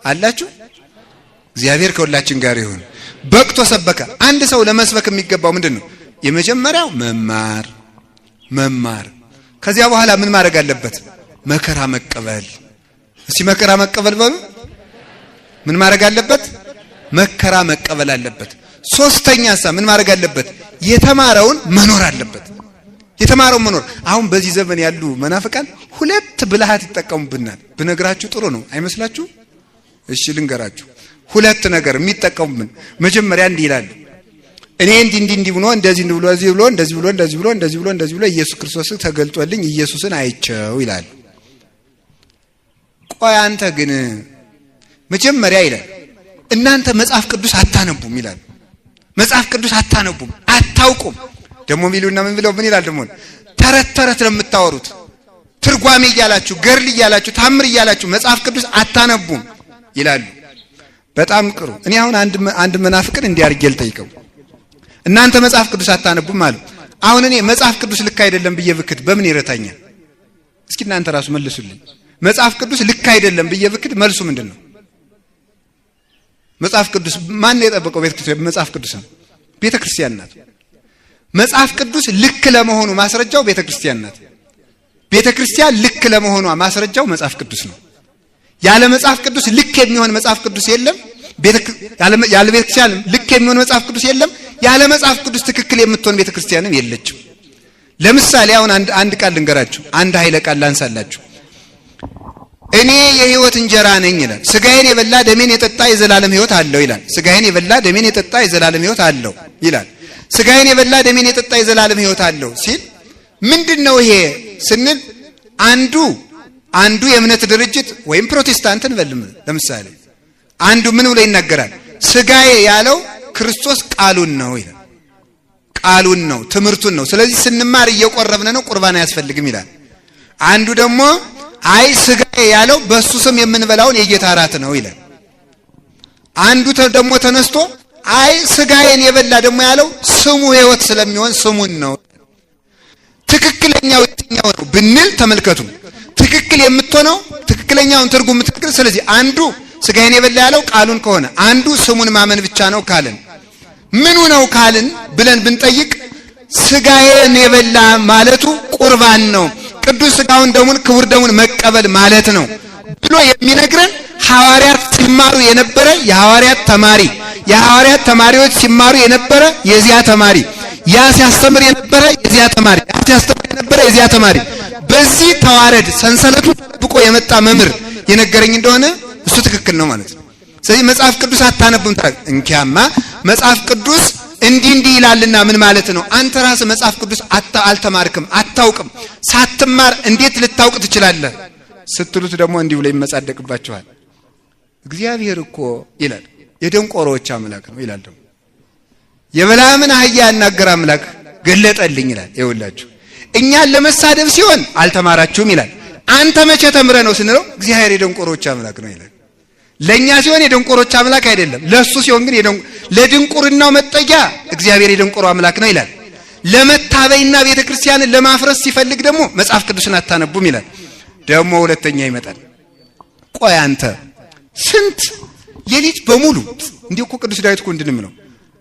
አላችሁ? እግዚአብሔር ከሁላችን ጋር ይሁን። በቅቶ ሰበከ። አንድ ሰው ለመስበክ የሚገባው ምንድነው? የመጀመሪያው መማር። ከዚያ በኋላ ምን ማድረግ አለበት? መከራ መቀበል። እስቲ መከራ መቀበል በሉ። ምን ማድረግ አለበት? መከራ መቀበል አለበት። ሶስተኛሳ ምን ማድረግ አለበት? የተማረውን መኖር አለበት። የተማረውን መኖር። አሁን በዚህ ዘመን ያሉ መናፍቃን ሁለት ብልሃት ይጠቀሙብናል። ብነግራችሁ ጥሩ ነው አይመስላችሁ? እሺ ልንገራችሁ። ሁለት ነገር የሚጠቀሙብን። መጀመሪያ እንዲህ ይላሉ፣ እኔ እንዲህ ብሎ እንደዚህ ብሎ ኢየሱስ ክርስቶስ ተገልጦልኝ ኢየሱስን አይቼው ይላል። ቆይ አንተ ግን መጀመሪያ ይላል እናንተ መጽሐፍ ቅዱስ አታነቡም ይላል። መጽሐፍ ቅዱስ አታነቡም፣ አታውቁም። ደሞ ሚሉና ምን ብለው ምን ይላል? ደሞ ተረት ነው የምታወሩት። ትርጓሜ እያላችሁ ገርል እያላችሁ ታምር እያላችሁ መጽሐፍ ቅዱስ አታነቡም ይላሉ። በጣም ቅሩ። እኔ አሁን አንድ መናፍቅን እንዲያርጌ ልጠይቀው፣ እናንተ መጽሐፍ ቅዱስ አታነቡም አሉ። አሁን እኔ መጽሐፍ ቅዱስ ልክ አይደለም ብዬ ብክድ በምን ይረታኛል? እስኪ እናንተ ራሱ መልሱልኝ። መጽሐፍ ቅዱስ ልክ አይደለም ብዬ ብክድ መልሱ ምንድነው? መጽሐፍ ቅዱስ ማን የጠበቀው? መጽሐፍ ቅዱስ ነው፣ ቤተክርስቲያን ናት። መጽሐፍ ቅዱስ ልክ ለመሆኑ ማስረጃው ቤተክርስቲያን ናት። ቤተክርስቲያን ልክ ለመሆኗ ማስረጃው መጽሐፍ ቅዱስ ነው። ያለ መጽሐፍ ቅዱስ ልክ የሚሆን መጽሐፍ ቅዱስ የለም። ያለ ቤተክርስቲያን ልክ የሚሆን መጽሐፍ ቅዱስ የለም። ያለ መጽሐፍ ቅዱስ ትክክል የምትሆን ቤተክርስቲያንም የለችም። ለምሳሌ አሁን አንድ ቃል ልንገራችሁ፣ አንድ ኃይለ ቃል ላንሳላችሁ። እኔ የሕይወት እንጀራ ነኝ ይላል። ስጋዬን የበላ ደሜን የጠጣ የዘላለም ሕይወት አለው ይላል። ስጋዬን የበላ ደሜን የጠጣ የዘላለም ሕይወት አለው ይላል። ስጋዬን የበላ ደሜን የጠጣ የዘላለም ሕይወት አለው ሲል ምንድነው ይሄ ስንል አንዱ የእምነት ድርጅት ወይም ፕሮቴስታንትን በልም ለምሳሌ አንዱ ምን ብሎ ይናገራል? ስጋዬ ያለው ክርስቶስ ቃሉን ነው ይላል። ቃሉን ነው፣ ትምህርቱን ነው። ስለዚህ ስንማር እየቆረብን ነው፣ ቁርባን አያስፈልግም ይላል። አንዱ ደግሞ አይ ስጋዬ ያለው በሱ ስም የምንበላውን የጌታ ራት ነው ይላል። አንዱ ደግሞ ተነስቶ አይ ስጋዬን የበላ ደግሞ ያለው ስሙ ሕይወት ስለሚሆን ስሙን ነው። ትክክለኛው የትኛው ነው ብንል ተመልከቱ። ትክክል የምትሆነው ትክክለኛውን ትርጉም ትክክል። ስለዚህ አንዱ ስጋዬን የበላ ያለው ቃሉን ከሆነ አንዱ ስሙን ማመን ብቻ ነው ካልን ምኑ ነው ካልን ብለን ብንጠይቅ ስጋዬን የበላ ማለቱ ቁርባን ነው፣ ቅዱስ ስጋውን ደሙን ክቡር ደሙን መቀበል ማለት ነው ብሎ የሚነግረን ሐዋርያት ሲማሩ የነበረ የሐዋርያት ተማሪዎች ሲማሩ የነበረ የዚያ ተማሪ፣ ያ ሲያስተምር የነበረ የዚያ ተማሪ፣ ያ ሲያስተምር የነበረ የዚያ ተማሪ፣ በዚህ ተዋረድ ሰንሰለቱ ተጠብቆ የመጣ መምህር የነገረኝ እንደሆነ እሱ ትክክል ነው ማለት ነው። ስለዚህ መጽሐፍ ቅዱስ አታነቡም ታዲያ እንኪያማ መጽሐፍ ቅዱስ እንዲህ ይላልና ምን ማለት ነው? አንተ ራስህ መጽሐፍ ቅዱስ አልተማርክም፣ አታውቅም። ሳትማር እንዴት ልታውቅ ትችላለህ ስትሉት ደግሞ እንዲህ ብሎ ይመጻደቅባችኋል። እግዚአብሔር እኮ ይላል የደንቆሮዎች አምላክ ነው ይላል። ደግሞ የበላምን አህያ ያናገረ አምላክ ገለጠልኝ ይላል። ይኸውላችሁ እኛን ለመሳደብ ሲሆን አልተማራችሁም ይላል። አንተ መቼ ተምረህ ነው ስንለው እግዚአብሔር የደንቆሮዎች አምላክ ነው ይላል። ለኛ ሲሆን የደንቆሮች አምላክ አይደለም፣ ለሱ ሲሆን ግን ለድንቁርናው መጠጊያ እግዚአብሔር የደንቆሮ አምላክ ነው ይላል። ለመታበይና ቤተክርስቲያንን ለማፍረስ ሲፈልግ ደግሞ መጽሐፍ ቅዱስን አታነቡም ይላል። ደግሞ ሁለተኛ ይመጣል። ቆይ አንተ ስንት ሌሊት በሙሉ እንዲሁ እኮ ቅዱስ ዳዊት እኮ እንድንምለው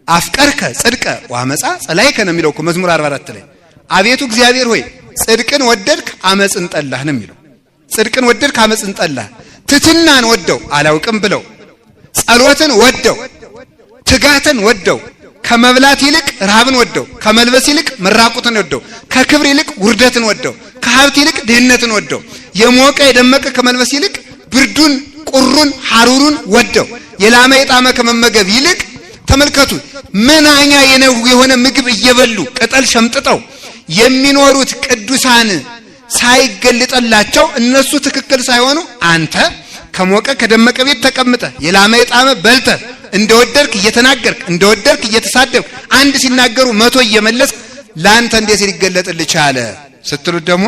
አፍቀርከ ጽድቀ ወአመጻ ጸላይከ ነው የሚለው እኮ መዝሙር 44 ላይ አቤቱ እግዚአብሔር ሆይ ጽድቅን ወደድክ አመጽን ጠላህ ነው የሚለው። ጽድቅን ወደድክ አመጽን ጠላህ። ትትናን ወደው አላውቅም ብለው፣ ጸሎትን ወደው፣ ትጋትን ወደው፣ ከመብላት ይልቅ ረሃብን ወደው፣ ከመልበስ ይልቅ መራቁትን ወደው፣ ከክብር ይልቅ ውርደትን ወደው፣ ከሀብት ይልቅ ድህነትን ወደው፣ የሞቀ የደመቀ ከመልበስ ይልቅ ብርዱን ቁሩን ሐሩሩን ወደው፣ የላመ የጣመ ከመመገብ ይልቅ ተመልከቱ መናኛ የሆነ ምግብ እየበሉ ቅጠል ሸምጥጠው የሚኖሩት ቅዱሳን ሳይገልጠላቸው እነሱ ትክክል ሳይሆኑ አንተ ከሞቀ ከደመቀ ቤት ተቀምጠ የላመ የጣመ በልተ እንደወደድክ እየተናገርክ እንደወደድክ እየተሳደብክ አንድ ሲናገሩ 100 እየመለስክ ላንተ እንዴት ሊገለጥልህ ቻለ ስትሉት ደግሞ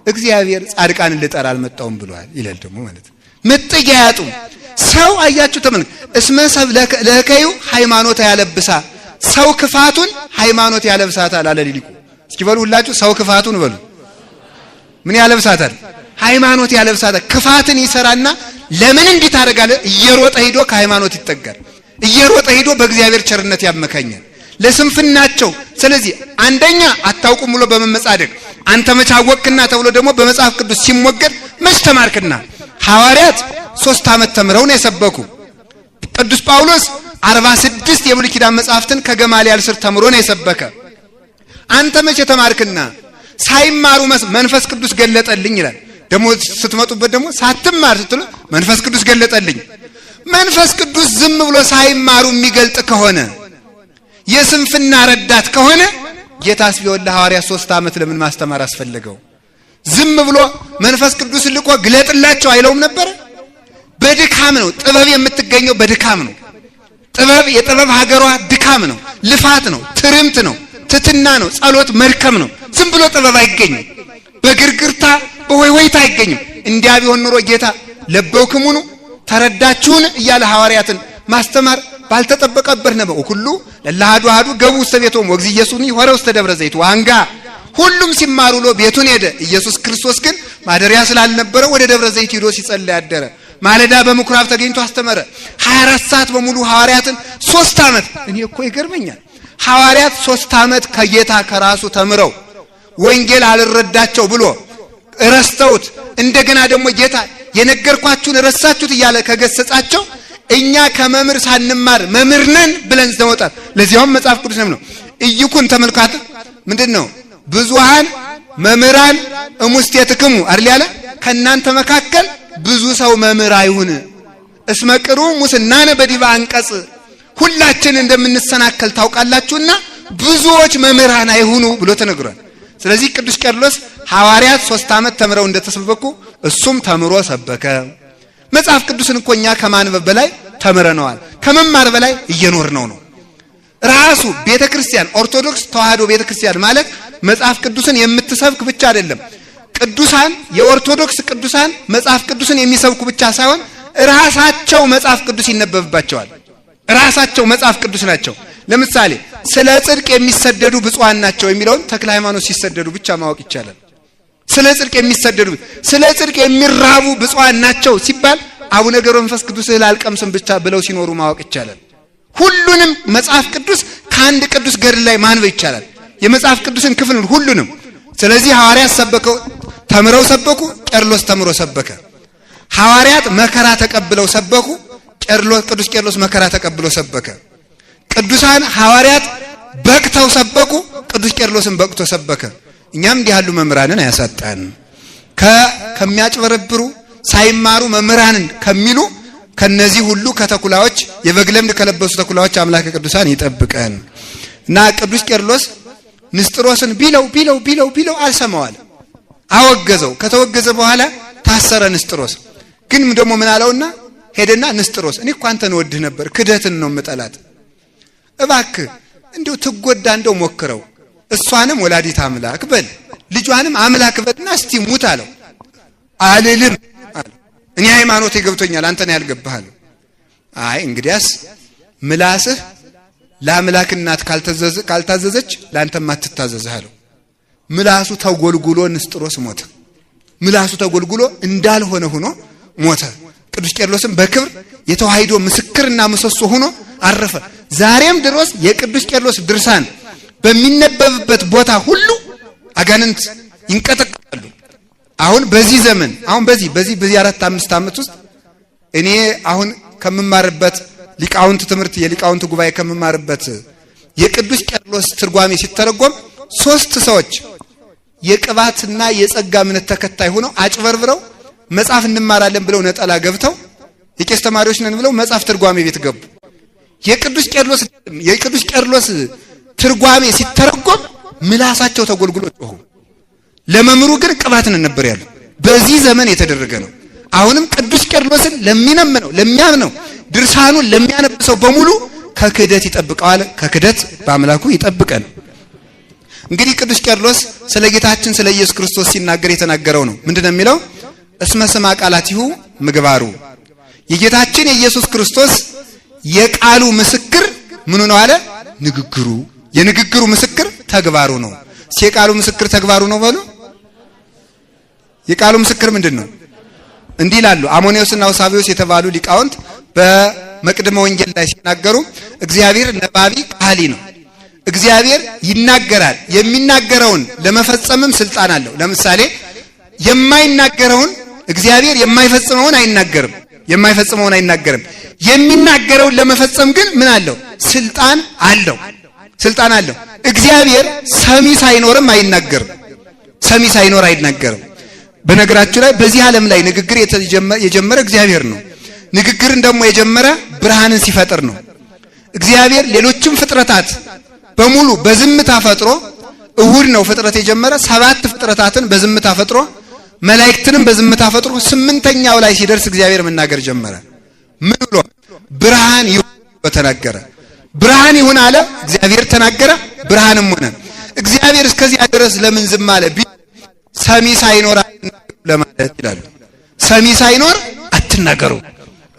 እግዚአብሔር ጻድቃንን ልጠራ አልመጣውም ብሏል ይላል። ደግሞ ማለት መጠጊያ ያጡ ሰው አያችሁ ተመልከቱ። እስመ ሰብ ለከዩ ሃይማኖት ያለብሳ ሰው ክፋቱን ሃይማኖት ያለብሳታል አለ ሊቁ። እስኪ በሉ ሁላችሁ ሰው ክፋቱን በሉ ምን ያለብሳታል? ሃይማኖት ያለብሳታል። ክፋትን ይሰራና ለምን እንዲህ ታደርጋለህ? እየሮጠ ሄዶ ከሃይማኖት ይጠጋል። እየሮጠ ሄዶ በእግዚአብሔር ቸርነት ያመካኛል ለስንፍናቸው። ስለዚህ አንደኛ አታውቁም ብሎ በመመጻደቅ አንተ መቻወቅና ተብሎ ደግሞ በመጽሐፍ ቅዱስ ሲሞገር መች ተማርክና። ሐዋርያት 3 ዓመት ተምረው ነው የሰበኩ። ቅዱስ ጳውሎስ 46 የብሉይ ኪዳን መጽሐፍትን ከገማልያል ስር ተምሮ ነው የሰበከ። አንተ መቼ ተማርክና? ሳይማሩ መንፈስ ቅዱስ ገለጠልኝ ይላል። ደግሞ ስትመጡበት ደግሞ ሳትማር ስትሉ መንፈስ ቅዱስ ገለጠልኝ። መንፈስ ቅዱስ ዝም ብሎ ሳይማሩ የሚገልጥ ከሆነ የስንፍና ረዳት ከሆነ ጌታስ ቢሆን ለሐዋርያት 3 ዓመት ለምን ማስተማር አስፈልገው? ዝም ብሎ መንፈስ ቅዱስ ልቆ ግለጥላቸው አይለውም ነበር? በድካም ነው ጥበብ የምትገኘው፣ በድካም ነው። የጥበብ ሀገሯ ድካም ነው፣ ልፋት ነው፣ ትርምት ነው፣ ትትና ነው፣ ጸሎት መድከም ነው። ዝም ብሎ ጥበብ አይገኝም፣ በግርግርታ በሆይሆይታ አይገኝም። እንዲያ ቢሆን ኑሮ ጌታ ለበውክሙኑ ተረዳችሁን እያለ ሐዋርያትን ማስተማር ባልተጠበቀበት ነበር። ሁሉ ለላሃዱ አሐዱ ገቡ ውስተ ቤቶም ወእግዚእ ኢየሱስኒ ሆረ ውስተ ደብረ ዘይት ዋንጋ። ሁሉም ሲማሩ ሎ ቤቱን ሄደ። ኢየሱስ ክርስቶስ ግን ማደሪያ ስላልነበረ ወደ ደብረ ዘይት ሄዶ ሲጸልይ አደረ። ማለዳ በምኩራብ ተገኝቶ አስተማረ። 24 ሰዓት በሙሉ ሐዋርያትን 3 ዓመት። እኔ እኮ ይገርመኛል። ሐዋርያት 3 ዓመት ከጌታ ከራሱ ተምረው ወንጌል አልረዳቸው ብሎ ረስተውት እንደገና ደግሞ ጌታ የነገርኳችሁን ረሳችሁት እያለ ከገሰጻቸው እኛ ከመምህር ሳንማር መምህር ነን ብለን ዘወጣት። ለዚያውም መጽሐፍ ቅዱስ ነው እይኩን ተመልካተ ምንድነው? ብዙሃን መምህራን እሙስቴትክሙ አይደል ያለ? ከናንተ መካከል ብዙ ሰው መምህር አይሁን። እስመቅሩ ሙስናነ በዲበ አንቀጽ፣ ሁላችን እንደምንሰናከል ታውቃላችሁና ብዙዎች መምህራን አይሁኑ ብሎ ተነግሯል። ስለዚህ ቅዱስ ቄርሎስ ሐዋርያት 3 ዓመት ተምረው እንደተሰበኩ እሱም ተምሮ ሰበከ። መጽሐፍ ቅዱስን እኮ እኛ ከማንበብ በላይ ተምረነዋል፣ ከመማር በላይ እየኖርነው ነው። ራሱ ቤተክርስቲያን ኦርቶዶክስ ተዋህዶ ቤተክርስቲያን ማለት መጽሐፍ ቅዱስን የምትሰብክ ብቻ አይደለም። ቅዱሳን የኦርቶዶክስ ቅዱሳን መጽሐፍ ቅዱስን የሚሰብኩ ብቻ ሳይሆን ራሳቸው መጽሐፍ ቅዱስ ይነበብባቸዋል። ራሳቸው መጽሐፍ ቅዱስ ናቸው። ለምሳሌ ስለ ጽድቅ የሚሰደዱ ብፁዓን ናቸው የሚለውን ተክለ ሃይማኖት ሲሰደዱ ብቻ ማወቅ ይቻላል። ስለ ጽድቅ የሚሰደዱ ስለ ጽድቅ የሚራቡ ብፁዓን ናቸው ሲባል አቡነ ገብረ መንፈስ ቅዱስ አልቀምስም ብቻ ብለው ሲኖሩ ማወቅ ይቻላል። ሁሉንም መጽሐፍ ቅዱስ ከአንድ ቅዱስ ገድል ላይ ማንበብ ይቻላል። የመጽሐፍ ቅዱስን ክፍል ሁሉንም። ስለዚህ ሐዋርያት ሰበከው ተምረው ሰበኩ፣ ቄርሎስ ተምሮ ሰበከ። ሐዋርያት መከራ ተቀብለው ሰበኩ፣ ቅዱስ ቄርሎስ መከራ ተቀብሎ ሰበከ። ቅዱሳን ሐዋርያት በቅተው ሰበኩ፣ ቅዱስ ቄርሎስን በቅቶ ሰበከ። እኛም እንዲህ ያሉ መምህራንን አያሳጣን። ከሚያጭበረብሩ ሳይማሩ መምህራንን ከሚሉ ከነዚህ ሁሉ ከተኩላዎች የበግ ለምድ ከለበሱ ተኩላዎች አምላከ ቅዱሳን ይጠብቀን። እና ቅዱስ ቄርሎስ ንስጥሮስን ቢለው አልሰማዋል፣ አወገዘው። ከተወገዘ በኋላ ታሰረ። ንስጥሮስ ግን ደግሞ ምን አለውና ሄደና ንስጥሮስ እኔ እኮ አንተን ወድህ ነበር፣ ክደትን ነው የምጠላት፣ እባክህ እንዴው ትጎዳ እንደው ሞክረው፣ እሷንም ወላዲት አምላክ በል ልጇንም አምላክ በልና እስቲ ሙት አለው። አልልም አለ። እኔ ሃይማኖቴ ገብቶኛል፣ አንተን ያልገባሃል። አይ እንግዲያስ ምላስህ ለአምላክ እናት ካልታዘዘች ላንተም አትታዘዝህ አለው። ምላሱ ተጎልጉሎ ንስጥሮስ ሞተ። ምላሱ ተጎልጉሎ እንዳልሆነ ሆኖ ሞተ። ቅዱስ ቄርሎስም በክብር የተዋሂዶ ምስክርና ምሰሶ ሆኖ አረፈ። ዛሬም ድረስ የቅዱስ ቄርሎስ ድርሳን በሚነበብበት ቦታ ሁሉ አጋንንት ይንቀጠቀጣሉ። አሁን በዚህ ዘመን በዚህ 4-5 ዓመት ውስጥ እኔ አሁን ከምማርበት ሊቃውንት ትምህርት የሊቃውንት ጉባኤ ከምማርበት የቅዱስ ቄርሎስ ትርጓሜ ሲተረጎም 3 ሰዎች የቅባትና የጸጋ እምነት ተከታይ ሆነው አጭበርብረው መጽሐፍ እንማራለን ብለው ነጠላ ገብተው የቄስ ተማሪዎች ነን ብለው መጽሐፍ ትርጓሜ ቤት ገቡ። የቅዱስ ቄርሎስ ትርጓሜ ሲተረጎም ምላሳቸው ተጎልጉሎ ጮሁ። ለመምሩ ግን ቅባትን ነበር ያለው። በዚህ ዘመን የተደረገ ነው። አሁንም ቅዱስ ቄርሎስን ለሚያምነው ድርሳኑን ለሚያነብሰው በሙሉ ከክህደት ይጠብቀዋል። ከክህደት በአምላኩ ይጠብቀን። እንግዲህ ቅዱስ ቄርሎስ ስለ ጌታችን ስለ ኢየሱስ ክርስቶስ ሲናገር የተናገረው ነው። ምንድነው የሚለው? እስመ ስማ ቃላቲሁ ምግባሩ። የጌታችን የኢየሱስ ክርስቶስ የቃሉ ምስክር ምኑ ነው አለ? ንግግሩ። የንግግሩ ምስክር ተግባሩ ነው። የቃሉ ምስክር ተግባሩ ነው በሉ። የቃሉ ምስክር ምንድነው? እንዲህ ይላሉ አሞኒዮስና ኡሳቢዮስ የተባሉ ሊቃውንት በመቅድመ ወንጌል ላይ ሲናገሩ እግዚአብሔር ነባቢ ቃሊ ነው። እግዚአብሔር ይናገራል። የሚናገረውን ለመፈጸምም ስልጣን አለው። ለምሳሌ የማይናገረውን እግዚአብሔር የማይፈጽመውን አይናገርም። የሚናገረውን ለመፈጸም ግን ምን አለው? ስልጣን አለው። እግዚአብሔር ሰሚ ሳይኖርም አይናገርም። በነገራችሁ ላይ በዚህ ዓለም ላይ ንግግር የጀመረ እግዚአብሔር ነው። ንግግርን ደግሞ የጀመረ ብርሃንን ሲፈጥር ነው። እግዚአብሔር ሌሎችም ፍጥረታት በሙሉ በዝምታ ፈጥሮ እሁድ ነው ፍጥረት የጀመረ 7 ፍጥረታትን በዝምታ ፈጥሮ መላእክትንም በዝምታ ፈጥሮ 8ኛው ላይ ሲደርስ እግዚአብሔር መናገር ጀመረ። ምን ብሎ? ብርሃን ይሁን ተናገረ። ብርሃን ይሁን አለ፣ እግዚአብሔር ተናገረ፣ ብርሃንም ሆነ። እግዚአብሔር እስከዚያ ድረስ ለምን ዝም አለ? ሰሚ ሳይኖር ለማለት ይላሉ። ሰሚ ሳይኖር አትናገሩ።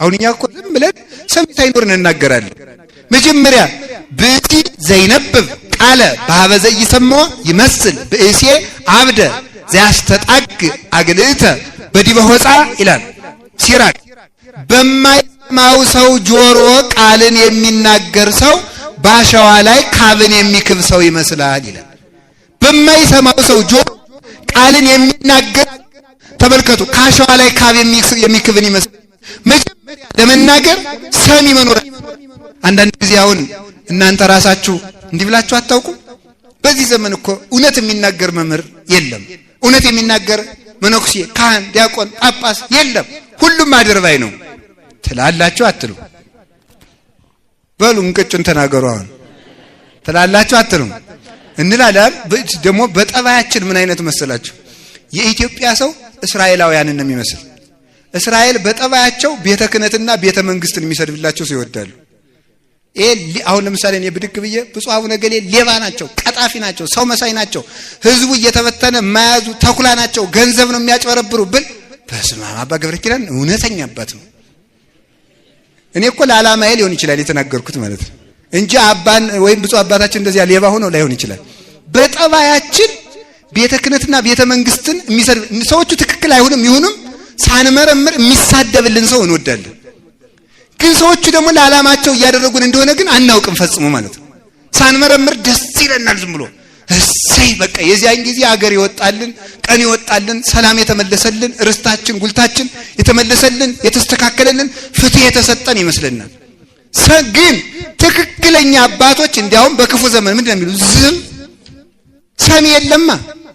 አሁን እኛ እኮ ዝም ብለን ሰሚ ሳይኖር እንናገራለን። መጀመሪያ ብእሲ ዘይነብብ ቃለ በኀበ ዘይሰማው ይመስል ብእሲ አብደ ዘያስተጣግ አግልእተ በዲበ ሆፃ ይላል ሲራክ። በማይሰማው ሰው ጆሮ ቃልን የሚናገር ሰው ባሸዋ ላይ ካብን የሚክብ ሰው ይመስላል ይላል። በማይሰማው ሰው ጆሮ ቃልን የሚናገር ተመልከቱ፣ ካሸዋ ላይ ካብ የሚክብን ይመስላል። መጀመሪያ ለመናገር ሰሚ መኖር። አንዳንድ ጊዜ አሁን እናንተ ራሳችሁ እንዲህ ብላችሁ አታውቁ? በዚህ ዘመን እኮ እውነት የሚናገር መምህር የለም። እውነት የሚናገር መነኩሴ፣ ካህን፣ ዲያቆን፣ ጳጳስ የለም። ሁሉም አድርባይ ነው ትላላችሁ አትሉ? በሉ እንቅጩን ተናገሩ። አሁን ትላላችሁ አትሉ? እንላለን። ደግሞ በጠባያችን ምን አይነት መሰላችሁ? የኢትዮጵያ ሰው እስራኤላውያንን ነው የሚመስል። እስራኤል በጠባያቸው ቤተ ክህነትና ቤተ መንግስትን የሚሰድብላቸው ሰው ይወዳሉ። አሁን ለምሳሌ እኔ ብድግ ብዬ ብፁዕ አቡነ ገሌ ሌባ ናቸው፣ ቀጣፊ ናቸው፣ ሰው መሳይ ናቸው፣ ህዝቡ እየተበተነ ማያዙ ተኩላ ናቸው፣ ገንዘብ ነው የሚያጭበረብሩ ብል በስመ አብ አባ ገብረ ኪዳን እውነተኛ አባት ነው። እኔ እኮ ለዓላማዬ ሊሆን ይችላል የተናገርኩት ማለት ነው እንጂ አባን ወይም ብፁዕ አባታችን እንደዚያ ሌባ ሆኖ ላይሆን ይችላል። በጠባያችን ቤተ ክህነትና ቤተ መንግስትን የሚሰድብ ሰዎቹ ትክክል አይሆንም ይሁንም ሳንመረምር የሚሳደብልን ሰው እንወዳለን። ግን ሰዎቹ ደግሞ ለዓላማቸው እያደረጉን እንደሆነ ግን አናውቅም ፈጽሞ ማለት ነው። ሳንመረምር ደስ ይለናል ዝም ብሎ እሰይ በቃ የዚያን ጊዜ አገር ይወጣልን፣ ቀን ይወጣልን፣ ሰላም የተመለሰልን፣ ርስታችን ጉልታችን የተመለሰልን፣ የተስተካከለልን፣ ፍትህ የተሰጠን ይመስልናል። ግን ትክክለኛ አባቶች እንዲያውም በክፉ ዘመን ምንድነው የሚሉ? ዝም ሰሚ የለማ።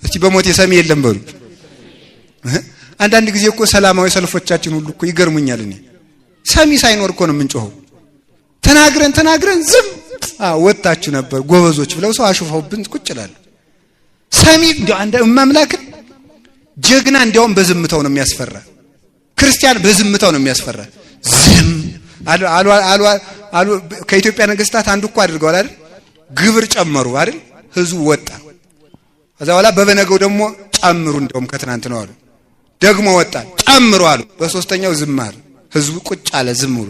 እስቲ በሞቴ ሰሚ የለም በሉ። አንዳንድ ጊዜ እኮ ሰላማዊ ሰልፎቻችን ሁሉ እኮ ይገርሙኛል። እኔ ሰሚ ሳይኖር እኮ ነው የምንጮኸው። ተናግረን ዝም ወጣችሁ ነበር ጎበዞች ብለው ሰው አሽፈውብን ቁጭ ይላል። ሰሚ እንዲያው አንደ ማምላክ ጀግና እንዲያውም በዝምታው ነው የሚያስፈራ። ክርስቲያን በዝምታው ነው የሚያስፈራ። ዝም አሉ ከኢትዮጵያ ነገስታት አንዱ እኮ አድርገዋል አይደል? ግብር ጨመሩ አይደል? ህዝቡ ወጣ። ከዛ በኋላ በበነገው ደግሞ ጨምሩ፣ እንደውም ከትናንት ነው አሉ። ደግሞ ወጣ ጨምሩ አሉ። በሶስተኛው ዝም አሉ። ህዝቡ ቁጭ አለ ዝም ብሎ።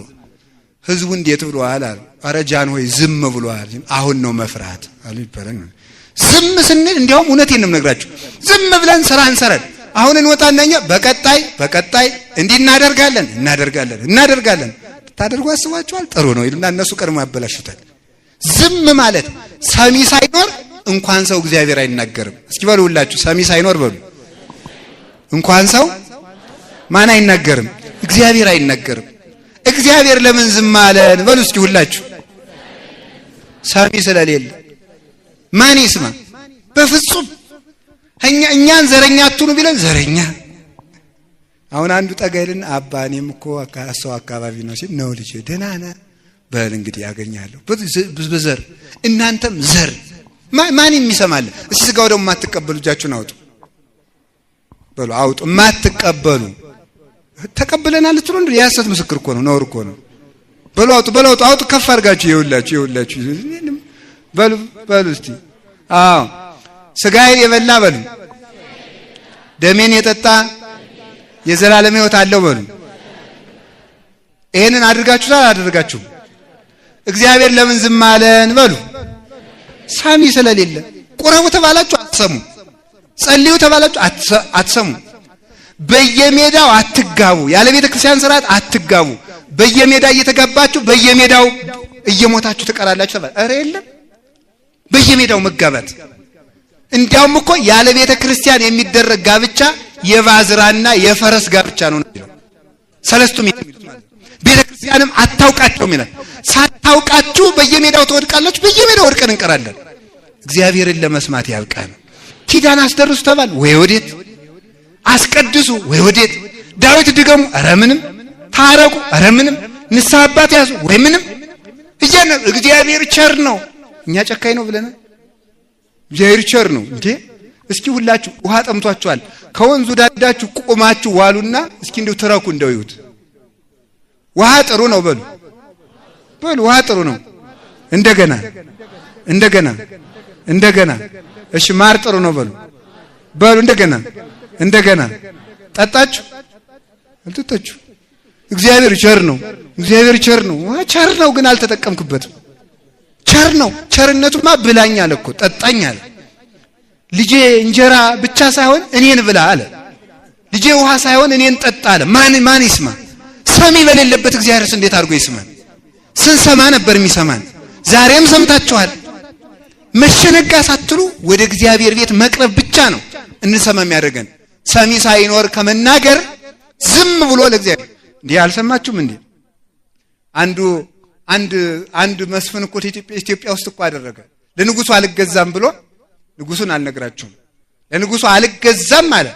ህዝቡ እንዴት ብሏል አሉ። ኧረ ጃን ሆይ ዝም ብሏል፣ አሁን ነው መፍራት አሉ ይባላል። ዝም ስንል እንዲያውም እውነቴን ነው የምነግራችሁ፣ ዝም ብለን ስራ እንሰራለን። አሁን እንወጣናኛ በቀጣይ እንዲህ እናደርጋለን ታደርጉ አስባችኋል? ጥሩ ነው ይሉና እነሱ ቀድሞ ያበላሹታል። ዝም ማለት ሰሚ ሳይኖር እንኳን ሰው እግዚአብሔር አይናገርም። እስኪ በሉ ሁላችሁ ሰሚ ሳይኖር በሉ። እንኳን ሰው ማን አይናገርም? እግዚአብሔር አይናገርም። እግዚአብሔር ለምን ዝም አለን በሉ እስኪ ሁላችሁ። ሰሚ ስለሌለ ማን ይስማ? በፍጹም እኛን ዘረኛ አትሁኑ ቢለን ዘረኛ። አሁን አንዱ ጠጋይልን አባ እኔም እኮ ሰው አካባቢ ነው ሲል ነው ልጅ ደህና ነህ በል እንግዲህ ያገኛለሁ በዘር እናንተም ዘር ማን የሚሰማል? እስኪ ስጋው ደግሞ ማትቀበሉ እጃችሁን አውጡ በሉ። አውጡ ማትቀበሉ ተቀበለናል ትሉ እንዴ? ያሰት ምስክር እኮ ነው፣ ነውር እኮ ነው። በሉ አውጡ ከፍ አድርጋችሁ ይውላችሁ በሉ እስቲ። አዎ ስጋዬን የበላ በሉ ደሜን የጠጣ የዘላለም ሕይወት አለው በሉ። ይሄንን አድርጋችሁታል አላደረጋችሁም? እግዚአብሔር ለምን ዝም አለን በሉ። ሰሚ ስለሌለ። ቁረቡ ተባላችሁ አትሰሙ፣ ጸልዩ ተባላችሁ አትሰሙ። በየሜዳው አትጋቡ፣ ያለ ቤተ ክርስቲያን ሥርዓት አትጋቡ፣ በየሜዳ እየተጋባችሁ በየሜዳው እየሞታችሁ ትቀራላችሁ ተባለ። ኧረ የለም በየሜዳው መጋባት። እንዲያውም እኮ ያለ ቤተ ክርስቲያን የሚደረግ ጋብቻ የባዝራና የፈረስ ጋብቻ ነው ነው ሰለስቱ የሚሉት ማለት ቤተ ክርስቲያንም አታውቃቸውም ይላል። ሳታውቃችሁ በየሜዳው ትወድቃላችሁ፣ በየሜዳው ወድቀን እንቀራለን። እግዚአብሔርን ለመስማት ያብቃን። ኪዳን አስደርሱ ተባል፣ ወይ ወዴት! አስቀድሱ፣ ወይ ወዴት! ዳዊት ድገሙ፣ ኧረ ምንም! ታረቁ፣ ኧረ ምንም! ንስሐ አባት ያዙ፣ ወይ ምንም! እግዚአብሔር ቸር ነው። እኛ ጨካኝ ነው ብለናል። እግዚአብሔር ቸር ነው እንዴ! እስኪ ሁላችሁ ውሃ ጠምቷችኋል፣ ከወንዙ ዳዳችሁ ቆማችሁ ዋሉና እስኪ እንደው ተራኩ እንደው ይሁት ውሃ ጥሩ ነው በሉ ውሃ ጥሩ ነው። እንደገና እሺ ማር ጥሩ ነው በሉ እንደገና ጠጣችሁ አልጠጣችሁ። እግዚአብሔር ቸር ነው። ቸር ነው ግን አልተጠቀምክበትም። ቸር ነው። ቸርነቱማ ብላኝ አለ እኮ ጠጣኝ አለ። ልጄ እንጀራ ብቻ ሳይሆን እኔን ብላ አለ። ልጄ ውሃ ሳይሆን እኔን ጠጣ አለ። ማን ይስማ? ሰሚ በሌለበት እግዚአብሔርስ እንዴት አድርጎ ይስማን? ስንሰማ ነበር የሚሰማን። ዛሬም ሰምታችኋል። መሸነጋ ሳትሉ ወደ እግዚአብሔር ቤት መቅረብ ብቻ ነው እንሰማ የሚያደርገን። ሰሚ ሳይኖር ከመናገር ዝም ብሎ ለእግዚአብሔር እንዴ አልሰማችሁም እንዴ? አንድ መስፍን እኮ ኢትዮጵያ ውስጥ እኮ አደረገ። ለንጉሱ አልገዛም ብሎ ንጉሱን አልነግራችሁም። ለንጉሱ አልገዛም አለ።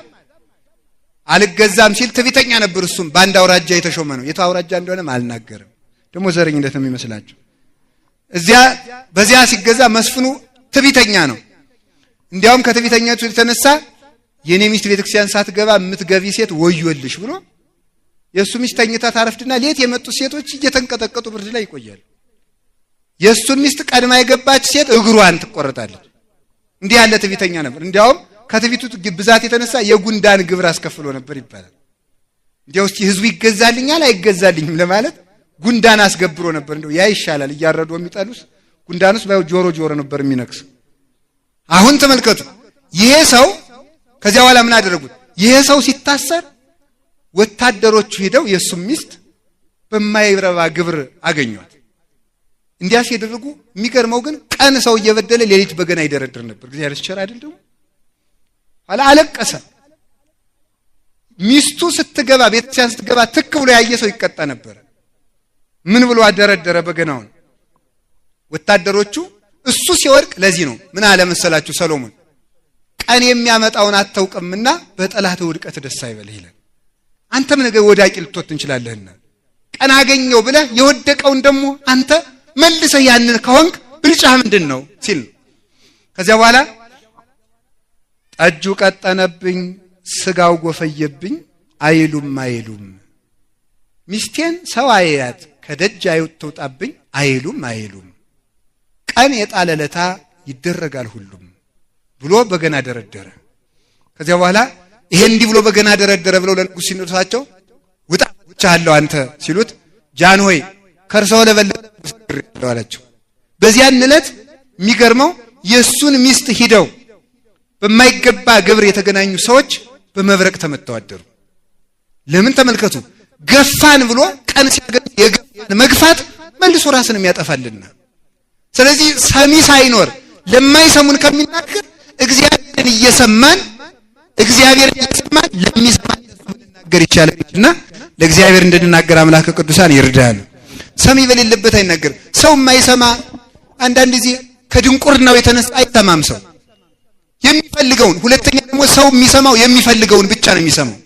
አልገዛም ሲል ትዕቢተኛ ነበር። እሱም በአንድ አውራጃ የተሾመ ነው። የቱ አውራጃ እንደሆነም አልናገርም። ደግሞ ዘረኝነት ነው የሚመስላችሁ። በዚያ ሲገዛ መስፍኑ ትዕቢተኛ ነው። እንዲያውም ከትዕቢተኛቱ የተነሳ የኔ ሚስት ቤተክርስቲያን ሳትገባ የምትገቢ ሴት ወዮልሽ ብሎ የሱ ሚስት ተኝታ ታረፍድና ሌት የመጡ ሴቶች እየተንቀጠቀጡ ብርድ ላይ ይቆያሉ። የሱን ሚስት ቀድማ የገባች ሴት እግሯን ትቆረጣለች። እንዲህ ያለ ትዕቢተኛ ነበር። እንዲያውም ከትዕቢቱ ብዛት የተነሳ የጉንዳን ግብር አስከፍሎ ነበር ይባላል። እንዲያው እስቲ ህዝቡ ይገዛልኛል አይገዛልኝም ለማለት ጉንዳን አስገብሮ ነበር። እንደው ያ ይሻላል እያረዱ የሚጠሉስ ጉንዳኑስ ባዩ ጆሮ ነበር የሚነክስ። አሁን ተመልከቱ። ይሄ ሰው ከዚያ በኋላ ምን አደረጉት? ይሄ ሰው ሲታሰር ወታደሮቹ ሄደው የሱ ሚስት በማይረባ ግብር አገኙት። እንዲያ ሲያደርጉ የሚገርመው ግን ቀን ሰው እየበደለ ሌሊት በገና ይደረድር ነበር። እግዚአብሔር ቸር አይደል? ደግሞ ኋላ አለቀሰ። ሚስቱ ስትገባ ቤተክርስቲያን ስትገባ ትክ ብሎ ያየ ሰው ይቀጣ ነበር። ምን ብሎ አደረደረ በገናውን። ወታደሮቹ እሱ ሲወርቅ ለዚህ ነው ምን አለ መሰላችሁ ሰሎሞን፣ ቀን የሚያመጣውን አታውቅምና በጠላት ውድቀት ደስ አይበልህ ይላል። አንተም ነገ ወዳቂ ልትወጥ እንችላለህና ቀን አገኘው ብለህ የወደቀውን ደግሞ አንተ መልሰህ ያንን ከሆንክ ብልጫህ ምንድነው ሲል ከዚያ በኋላ ጠጁ ቀጠነብኝ ስጋው ጎፈየብኝ አይሉም ሚስቴን ሰው አያት ከደጅ አይውጣብኝ አይሉም ቀን የጣለለታ ይደረጋል ሁሉም ብሎ በገና ደረደረ። ከዚያ በኋላ ይሄ እንዲህ ብሎ በገና ደረደረ ብለው ለንጉስ ሲነሳቸው ውጣቻለሁ አንተ ሲሉት ጃን ሆይ ከርሰው ለበለጠ አላቸው። በዚያን ዕለት የሚገርመው የሱን ሚስት ሂደው በማይገባ ግብር የተገናኙ ሰዎች በመብረቅ ተመተው አደሩ። ለምን ተመልከቱ። ገፋን ብሎ ቀን ሲያገኝ የገፋን መግፋት መልሶ ራስን የሚያጠፋልና። ስለዚህ ሰሚ ሳይኖር ለማይሰሙን ከሚናገር እግዚአብሔርን እየሰማን ለሚሰማን እንናገር ይቻላልና ለእግዚአብሔር እንድንናገር አምላከ ቅዱሳን ይርዳን። ሰሚ በሌለበት አይናገር። ሰው የማይሰማ አንዳንድ ጊዜ ከድንቁርናው የተነሳ አይሰማም ሰው የሚፈልገውን። ሁለተኛ ደግሞ ሰው የሚሰማው የሚፈልገውን ብቻ ነው የሚሰማው።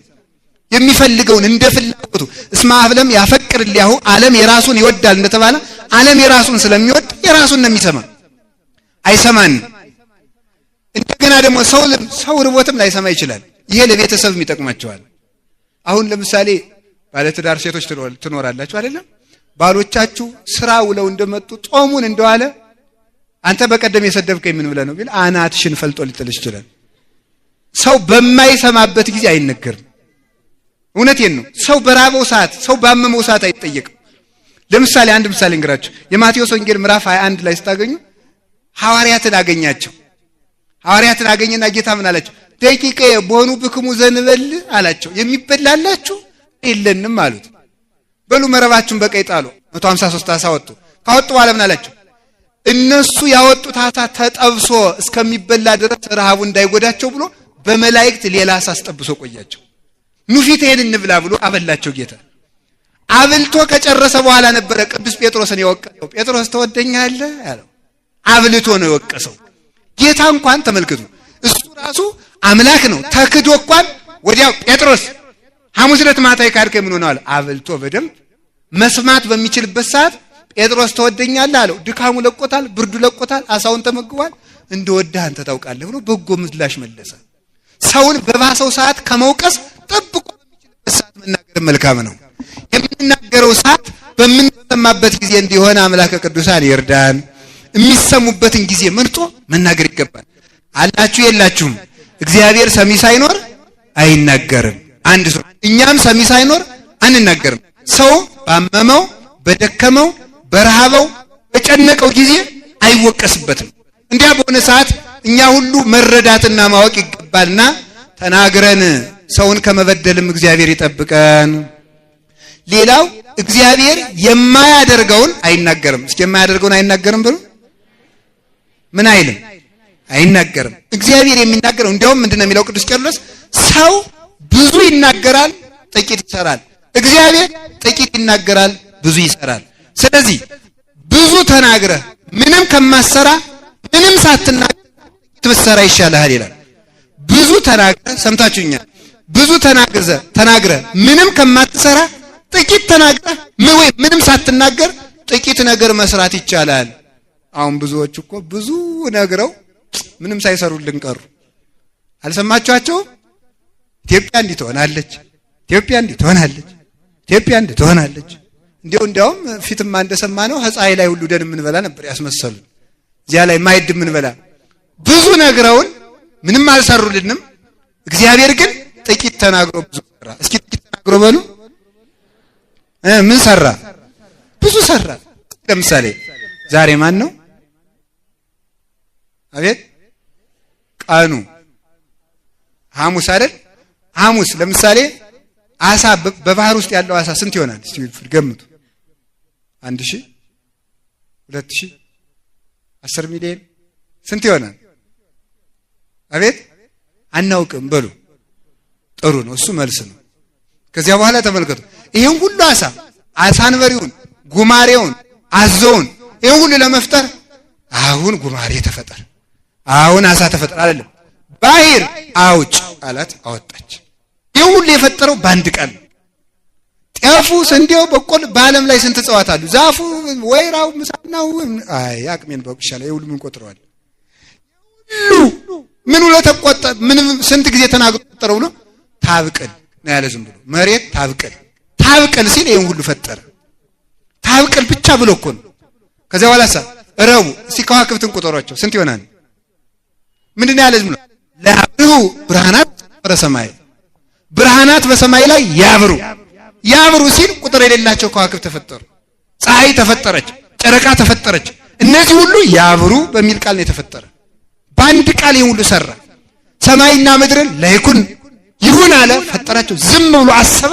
የሚፈልገውን እንደ ፍላጎቱ እስማ አብለም ያፈቅር ሊያሁ ዓለም የራሱን ይወዳል እንደተባለ ዓለም የራሱን ስለሚወድ የራሱን ነው የሚሰማ፣ አይሰማን። እንደገና ደግሞ ሰው ርቦትም ላይሰማ ይችላል። ይሄ ለቤተሰብ ይጠቅማቸዋል። አሁን ለምሳሌ ባለትዳር ሴቶች ትኖራላችሁ አይደለም? ባሎቻችሁ ስራ ውለው እንደመጡ ጾሙን እንደዋለ አንተ በቀደም የሰደብከኝ ምን ብለህ ነው ቢል አናትሽን ፈልጦ ሊጥልሽ ይችላል። ሰው በማይሰማበት ጊዜ አይነገርም። እውነቴን ነው። ሰው በራበው ሰዓት፣ ሰው ባመመው ሰዓት አይጠየቅም። ለምሳሌ አንድ ምሳሌ እንግራችሁ። የማቴዎስ ወንጌል ምዕራፍ 21 ላይ ስታገኙ ሐዋርያትን አገኛቸው። ሐዋርያትን አገኘና ጌታ ምን አላቸው? ደቂቀ በሆኑ ብክሙ ዘንበል አላቸው። የሚበላላችሁ የለንም አሉት። በሉ መረባችሁን በቀይ ጣሉ። 153 አሳ ወጡ። ካወጡ በኋላ ምን አላቸው? እነሱ ያወጡት አሳ ተጠብሶ እስከሚበላ ድረስ ረሃቡ እንዳይጎዳቸው ብሎ በመላእክት ሌላ አሳ አስጠብሶ ቆያቸው። ኑፊት ይሄን እንብላ ብሎ አበላቸው ጌታ። አብልቶ ከጨረሰ በኋላ ነበረ ቅዱስ ጴጥሮስን የወቀሰው። ጴጥሮስ ተወደኛለህ ያለው አብልቶ ነው የወቀሰው። ጌታ እንኳን ተመልከቱ፣ እሱ ራሱ አምላክ ነው። ተክዶ እንኳን ወዲያው ጴጥሮስ ሐሙስ ዕለት ማታ ይካድከኝ ምን ሆነዋል? አብልቶ በደንብ መስማት በሚችልበት ሰዓት ጴጥሮስ ተወደኛለህ አለው። ድካሙ ለቆታል፣ ብርዱ ለቆታል፣ አሳውን ተመግቧል። እንደወደህ አንተ ታውቃለህ ብሎ በጎ ምላሽ መለሰ። ሰውን በባሰው ሰዓት ከመውቀስ ጠብቆ በሚችልበት ሰዓት መናገር መልካም ነው። የምንናገረው ሰዓት በምንሰማበት ጊዜ እንዲሆን አምላከ ቅዱሳን ይርዳን። የሚሰሙበትን ጊዜ መርጦ መናገር ይገባል። አላችሁ የላችሁም? እግዚአብሔር ሰሚ ሳይኖር አይናገርም። አንድ ሰው እኛም ሰሚ ሳይኖር አንናገርም። ሰው ባመመው፣ በደከመው፣ በረሃበው፣ በጨነቀው ጊዜ አይወቀስበትም። እንዲያ በሆነ ሰዓት እኛ ሁሉ መረዳትና ማወቅ ይገባልና ተናግረን ሰውን ከመበደልም እግዚአብሔር ይጠብቀን። ሌላው እግዚአብሔር የማያደርገውን አይናገርም። እስኪ የማያደርገውን አይናገርም ብሎ ምን አይልም? አይናገርም። እግዚአብሔር የሚናገረው እንደውም ምንድነው የሚለው ቅዱስ ቄርሎስ? ሰው ብዙ ይናገራል፣ ጥቂት ይሰራል። እግዚአብሔር ጥቂት ይናገራል፣ ብዙ ይሰራል። ስለዚህ ብዙ ተናግረህ ምንም ከማሰራ ምንም ሳትናገር ትብሰራ ይሻላል ይላል። ብዙ ተናግረህ ሰምታችሁኛል። ብዙ ተናግረህ ምንም ከማትሰራ ጥቂት ተናግረህ ምንም ሳትናገር ጥቂት ነገር መስራት ይቻላል። አሁን ብዙዎች እኮ ብዙ ነግረው ምንም ሳይሰሩልን ቀሩ። አልሰማችኋቸው? ኢትዮጵያ እንዲህ ትሆናለች፣ ኢትዮጵያ እንዲህ ትሆናለች፣ ኢትዮጵያ እንዲህ ትሆናለች። እንዲያውም ፊትማ እንደሰማነው ፀሐይ ላይ ሁሉ ደን የምንበላ ነበር ያስመሰሉ። እዚያ ላይ ማይድ የምንበላ ብዙ ነግረውን ምንም አልሰሩልንም። እግዚአብሔር ግን ጥቂት ተናግሮ ብዙ ሰራ። እስኪ ጥቂት ተናግሮ በሉ ምን ሰራ? ብዙ ሰራ። ለምሳሌ ዛሬ ማን ነው? አቤት ቀኑ ሐሙስ አይደል? ሐሙስ ለምሳሌ አሳ በባህር ውስጥ ያለው አሳ ስንት ይሆናል? እስቲ ገምቱ። 1000 2000 10 ሚሊዮን ስንት ይሆናል? አቤት አናውቅም በሉ። ጥሩ ነው፣ እሱ መልስ ነው። ከዚያ በኋላ ተመልከቱ፣ ይሄን ሁሉ አሳንበሪውን፣ ጉማሬውን፣ አዞውን ይሄን ሁሉ ለመፍጠር አሁን ጉማሬ ተፈጠረ፣ አሁን አሳ ተፈጠረ አይደለም። ባህር አውጭ አላት፣ አወጣች። ይሄን ሁሉ የፈጠረው በአንድ ቀን። ጤፉ፣ ስንዴው፣ በቆሎ በዓለም ላይ ስንት እጽዋት አሉ? ዛፉ፣ ወይራው፣ ምሳናው አቅሜን በቁሻለ ይሁሉ ምን ቆጥረዋል? ምን ሁሉ ተቆጠ? ምን ስንት ጊዜ ተናግሮ ቆጠረው ነው? ታብቅል ነው ያለ። ዝም ብሎ መሬት ታብቅል ሲል ይሄን ሁሉ ፈጠረ። ታብቅል ብቻ ብሎ እኮ ነው። ከዚያ በኋላ ረቡ እስቲ ከዋክብትን ቁጠሯቸው ስንት ይሆናል? ምንድን ነው ያለ? ዝም ብሎ ለአብሩ ብርሃናት በሰማይ፣ ብርሃናት በሰማይ ላይ ያብሩ ሲል ቁጥር የሌላቸው ከዋክብት ተፈጠሩ። ፀሐይ ተፈጠረች፣ ጨረቃ ተፈጠረች። እነዚህ ሁሉ ያብሩ በሚል ቃል ነው የተፈጠረ። በአንድ ቃል ይሁን ሁሉ ሰራ። ሰማይና ምድርን ለይኩን ይሁን አለ፣ ፈጠራቸው። ዝም ብሎ አሰበ።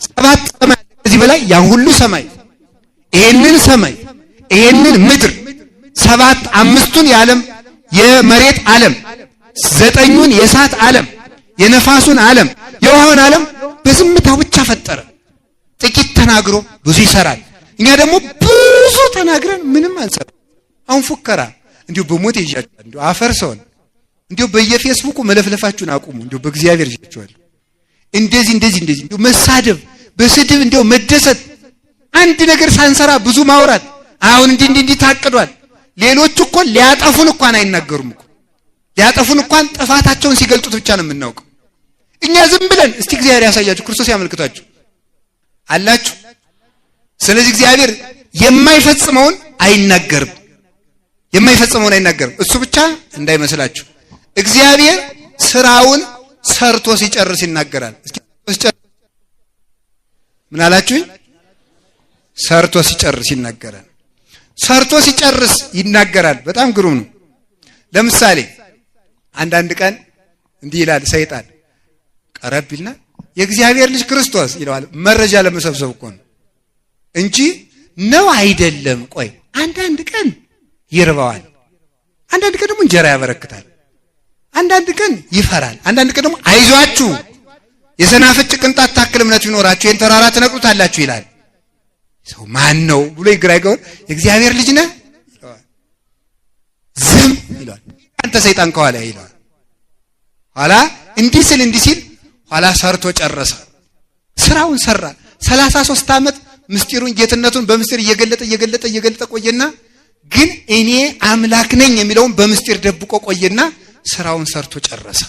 7 ሰማይ ከዚህ በላይ ያን ሁሉ ሰማይ፣ ይሄንን ሰማይ፣ ይሄንን ምድር፣ 7 5ቱን የዓለም የመሬት ዓለም፣ 9ኙን የእሳት ዓለም፣ የነፋሱን ዓለም፣ የውሃውን ዓለም በዝምታው ብቻ ፈጠረ። ጥቂት ተናግሮ ብዙ ይሰራል። እኛ ደግሞ ብዙ ተናግረን ምንም አንሰራ። አሁን ፉከራ እንዲሁ በሞት ይያጫል። እንዲሁ አፈርሰውን እንዲሁ በየፌስቡኩ መለፍለፋችሁን አቁሙ። እንዲሁ በእግዚአብሔር ይያጫዋል። እንደዚህ እንዲሁ መሳደብ፣ በስድብ እንዲሁ መደሰት፣ አንድ ነገር ሳንሰራ ብዙ ማውራት። አሁን እንዲህ ታቅዷል። ሌሎች እኮ ሊያጠፉን እንኳን አይናገሩም እኮ። ሊያጠፉን እንኳን ጥፋታቸውን ሲገልጡት ብቻ ነው የምናውቀው። እኛ ዝም ብለን እስቲ እግዚአብሔር ያሳያችሁ፣ ክርስቶስ ያመልክታችሁ አላችሁ። ስለዚህ እግዚአብሔር የማይፈጽመውን አይናገርም። እሱ ብቻ እንዳይመስላችሁ። እግዚአብሔር ስራውን ሰርቶ ሲጨርስ ይናገራል። እስኪ ምን አላችሁኝ? ሰርቶ ሲጨርስ ይናገራል። ሰርቶ ሲጨርስ ይናገራል። በጣም ግሩም ነው። ለምሳሌ አንዳንድ ቀን እንዲህ ይላል ሰይጣን ቀረብልና የእግዚአብሔር ልጅ ክርስቶስ ይለዋል። መረጃ ለመሰብሰብ እኮ ነው እንጂ ነው አይደለም። ቆይ አንዳንድ ቀን ይርባዋል፣ አንዳንድ ቀን ደግሞ እንጀራ ያበረክታል፣ አንዳንድ ቀን ይፈራል፣ አንዳንድ ቀን ደግሞ አይዟችሁ የሰናፍጭ ቅንጣት ታክል እምነት ቢኖራችሁ ይህን ተራራ ትነቅሉታላችሁ ይላል። ሰው ማን ነው ብሎ ይግራይገው የእግዚአብሔር ልጅ ነህ ይለዋል። ዝም ይለዋል። አንተ ሰይጣን ከኋላ ይለዋል። ኋላ እንዲህ ሲል ኋላ ሰርቶ ጨረሰ። ስራውን ሰራ። 33 ዓመት ምስጢሩን ጌትነቱን በምስጢር እየገለጠ ቆየና ግን እኔ አምላክ ነኝ የሚለውን በምስጢር ደብቆ ቆየና ስራውን ሰርቶ ጨረሰ።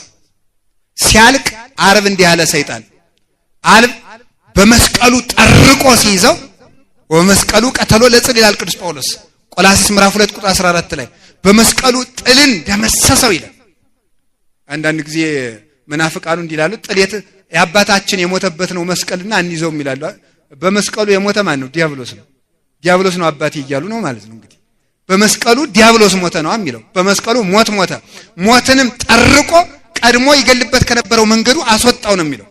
ሲያልቅ ዓርብ እንዲህ አለ ሰይጣን። ዓርብ በመስቀሉ ጠርቆ ሲይዘው ወመስቀሉ ቀተሎ ለጽል ይላል ቅዱስ ጳውሎስ ቆላስይስ ምዕራፍ 2 ቁጥር 14 ላይ በመስቀሉ ጥልን ደመሰሰው ይላል። አንዳንድ ጊዜ መናፍቃኑ እንዲላሉ ጥሌት ያባታችን የሞተበት ነው መስቀልና እንይዘውም ይላሉ። በመስቀሉ የሞተ ማን ነው? ዲያብሎስ ነው። ዲያብሎስ ነው አባቴ እያሉ ነው ማለት ነው። እንግዲህ በመስቀሉ ዲያብሎስ ሞተ ነው የሚለው። በመስቀሉ ሞት ሞተ። ሞትንም ጠርቆ ቀድሞ ይገልበት ከነበረው መንገዱ አስወጣው ነው የሚለው።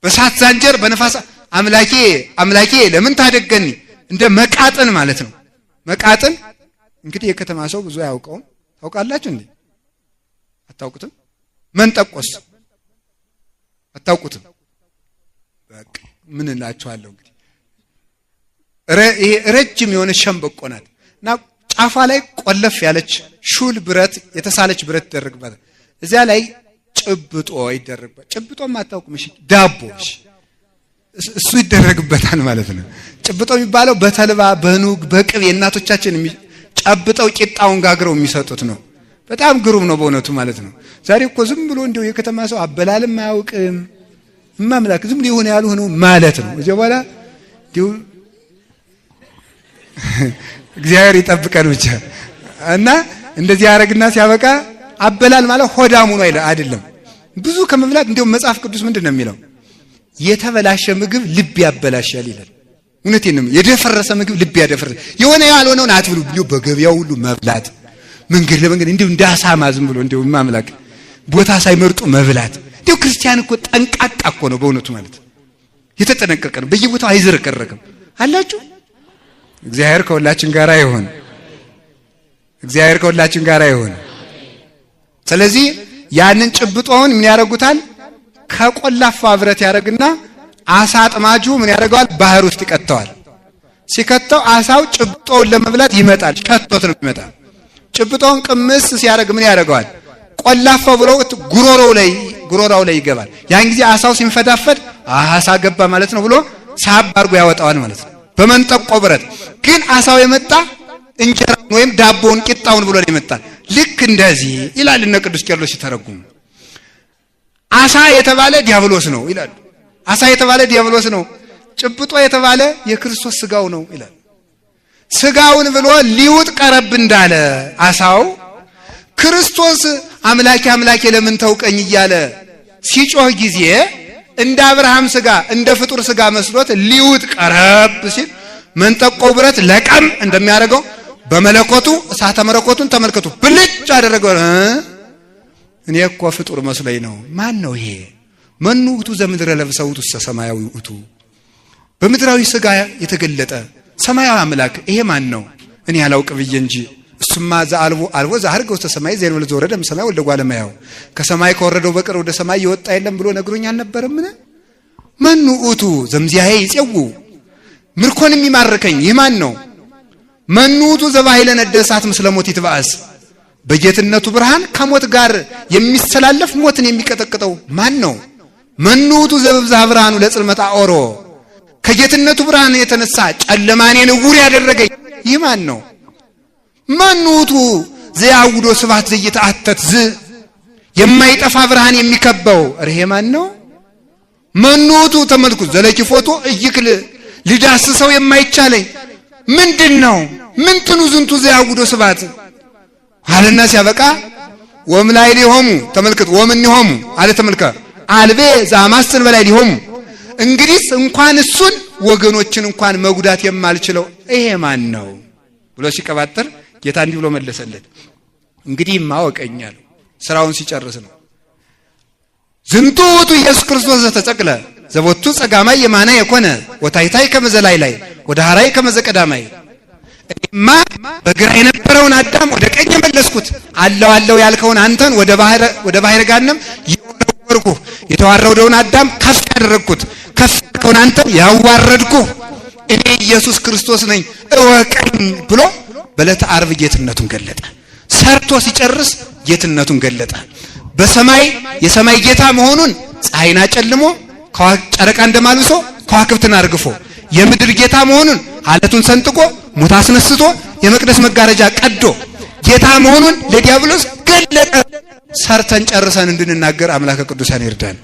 በሳት ዛንጀር በነፋስ አምላኬ ለምን ታደገኒ እንደ መቃጥን ማለት ነው። መቃጥን እንግዲህ የከተማ ሰው ብዙ ያውቀው ታውቃላችሁ እንዴ? አታውቁትም? መንጠቆስ አታውቁትም? በቃ ምን እላችኋለሁ እንግዲህ ይሄ ረጅም የሆነ ሸምበቆ ናት እና ጫፏ ላይ ቆለፍ ያለች ሹል ብረት የተሳለች ብረት ይደረግባታል። እዚያ ላይ ጭብጦ ይደረግባታል። ጭብጦም አታውቁም? እሺ ዳቦ እሱ ይደረግበታል ማለት ነው። ጭብጦ የሚባለው በተልባ በኑግ በቅቤ እናቶቻችን ጨብጠው ቂጣውን ጋግረው የሚሰጡት ነው። በጣም ግሩም ነው በእውነቱ ማለት ነው። ዛሬ እኮ ዝም ብሎ እንደው የከተማ ሰው አበላልም አያውቅም። ማምላክ ዝም ብሎ ይሆን ያልሆነው ማለት ነው። እዚያ በኋላ ዲው እግዚአብሔር ይጠብቀን ብቻ እና እንደዚህ ያረግና ሲያበቃ አበላል ማለት ሆዳሙ ነው አይደለም። ብዙ ከመብላት እንደው መጽሐፍ ቅዱስ ምንድነው የሚለው? የተበላሸ ምግብ ልብ ያበላሻል ይላል። እውነቴን ነው። የደፈረሰ ምግብ ልብ ያደፈረሰ የሆነ ያልሆነውን አትብሉ ብሎ በገበያው ሁሉ መብላት መንገድ ለመንገድ እንደው እንዳሳማ ዝም ብሎ እንደው ማምላክ ቦታ ሳይመርጡ መብላት። እንደው ክርስቲያን እኮ ጠንቃቃ እኮ ነው በእውነቱ ማለት የተጠነቀቀ ነው። በየቦታው አይዝረከረክም አላችሁ። እግዚአብሔር ከሁላችን ጋር ይሁን። እግዚአብሔር ከሁላችን ጋር ይሁን። ስለዚህ ያንን ጭብጦውን ምን ያደርጉታል? ከቆላፋ ብረት ያደርግና አሳ አጥማጁ ምን ያደርገዋል? ባህር ውስጥ ይከተዋል። ሲከተው አሳው ጭብጦውን ለመብላት ይመጣል። ከቶት ነው የሚመጣ። ጭብጦውን ቅምስ ሲያደርግ ምን ያደርገዋል? ቆላፋው ብሎ ጉሮሮው ላይ ይገባል። ያን ጊዜ አሳው ሲንፈዳፈድ አሳ ገባ ማለት ነው ብሎ ሳብ አድርጎ ያወጣዋል ማለት ነው በመንጠቆ ብረት። ግን አሳው የመጣ እንጀራውን ወይም ዳቦውን ቂጣውን ብሎ የመጣ ልክ እንደዚህ ይላል እነ ቅዱስ ቄርሎስ ሲተረጉሙ። አሳ የተባለ ዲያብሎስ ነው ይላል። አሳ የተባለ ዲያብሎስ ነው። ጭብጦ የተባለ የክርስቶስ ስጋው ነው ይላል። ስጋውን ብሎ ሊውጥ ቀረብ እንዳለ አሳው ክርስቶስ አምላኬ ለምን ተውቀኝ እያለ ሲጮህ ጊዜ እንደ አብርሃም ስጋ እንደ ፍጡር ስጋ መስሎት ሊውጥ ቀረብ ሲል መንጠቆው ብረት ለቀም እንደሚያደርገው በመለኮቱ እሳተ መለኮቱን ተመልከቱ ብልጭ አደረገው። እኔ እኮ ፍጡር መስሎኝ ነው። ማን ነው ይሄ? መኑ ውእቱ ዘምድረ ለብሰው ውእቱ ሰማያዊ ውእቱ፣ በምድራዊ ስጋ የተገለጠ ሰማያዊ አምላክ ይሄ ማን ነው? እኔ ያላውቅ ብዬ እንጂ እሱማ አልቦ ዘአርገ ውስተ ሰማይ ዘእንበለ ዘወረደ እምሰማይ ወልደ እጓለ እመሕያው፣ ከሰማይ ከወረደው በቀር ወደ ሰማይ የወጣ የለም ብሎ ነግሮኝ አልነበረምን? መኑ ውእቱ ዘምዚያሄ ይጼው፣ ምርኮን የሚማርከኝ ይህ ማን ነው? መኑ ውእቱ ዘባሕይለ ነደ እሳት ምስለ ሞት ይትባእስ፣ በጌትነቱ ብርሃን ከሞት ጋር የሚሰላለፍ ሞትን የሚቀጠቅጠው ማን ነው? መኑ ውእቱ ዘበብዝሃ ብርሃኑ ለጽልመት አኦሮ፣ ከጌትነቱ ብርሃን የተነሳ ጨለማኔን ዕውር ያደረገኝ ይህ ማን ነው? መኑ ውእቱ ዘያውዶ ስብሐት ዘይተአተት የማይጠፋ ብርሃን የሚከበው ይሄ ማን ነው? መኑ ውእቱ ተመልኩት ዘለኪፎቶ እይክል ሊዳስሰው የማይቻለኝ ምንድነው? ምንትኑ ዝንቱ ዘያውዶ ስብሐት አለና ሲያበቃ ወምላይ ሊሆሙ ተመልከቱ ወምን ሊሆሙ አለ ተመልከ አልቤ ዛማስን በላይ ሊሆሙ። እንግዲህ እንኳን እሱን ወገኖችን እንኳን መጉዳት የማልችለው ይሄ ማን ነው ብሎ ሲቀባጥር ጌታ እንዲህ ብሎ መለሰለት። እንግዲህ ማወቀኛል ስራውን ሲጨርስ ነው። ዝንቱ ውእቱ ኢየሱስ ክርስቶስ ዘተጸቅለ ዘቦቱ ጸጋማይ የማና የኮነ ወታይታይ ከመዘላይ ላይ ወደ ሐራይ ከመዘቀዳማይ እማ በግራ የነበረውን አዳም ወደ ቀኝ መለስኩት አለው ያልከውን አንተን ወደ ባህር ጋነም ይወረወርኩ የተዋረደውን አዳም ከፍ ያደረግኩት ከፍ ያልከውን አንተን ያዋረድኩ እኔ ኢየሱስ ክርስቶስ ነኝ እወቀኝ ብሎ በዕለተ ዓርብ ጌትነቱን ገለጠ። ሰርቶ ሲጨርስ ጌትነቱን ገለጠ። በሰማይ የሰማይ ጌታ መሆኑን ፀሐይን አጨልሞ ጨረቃ እንደማልብሶ ከዋክብትን አርግፎ የምድር ጌታ መሆኑን አለቱን ሰንጥቆ ሙት አስነስቶ የመቅደስ መጋረጃ ቀዶ ጌታ መሆኑን ለዲያብሎስ ገለጠ። ሰርተን ጨርሰን እንድንናገር አምላከ ቅዱሳን ይርዳን።